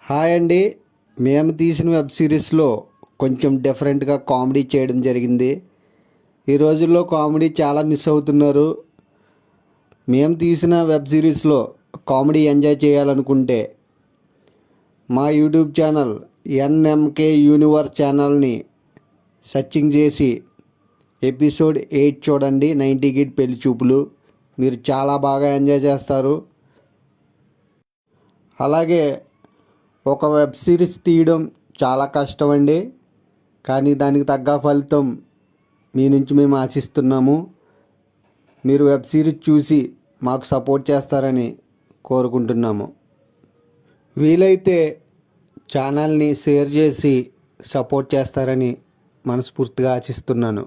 Hi అండి. మేము తీసిన వెబ్ సిరీస్లో కొంచెం డిఫరెంట్గా కామెడీ చేయడం జరిగింది. ఈ రోజుల్లో కామెడీ చాలా మిస్ అవుతున్నారు. మేము తీసిన వెబ్ సిరీస్లో కామెడీ ఎంజాయ్ చేయాలనుకుంటే మా యూట్యూబ్ ఛానల్ ఎన్ఎంకే యూనివర్స్ ఛానల్ని సెర్చింగ్ చేసి ఎపిసోడ్ 8 చూడండి. 90 కిడ్ పెళ్లి చూపులు. మీరు చాలా బాగా ఎంజాయ్ చేస్తారు. అలాగే ఒక వెబ్ సిరీస్ తీయడం చాలా కష్టం అండి, కానీ దానికి తగ్గ ఫలితం మీ నుంచి మేము ఆశిస్తున్నాము. మీరు వెబ్ సిరీస్ చూసి మాకు సపోర్ట్ చేస్తారని కోరుకుంటున్నాము. వీలైతే ఛానల్ని షేర్ చేసి సపోర్ట్ చేస్తారని మనస్ఫూర్తిగా ఆశిస్తున్నాను.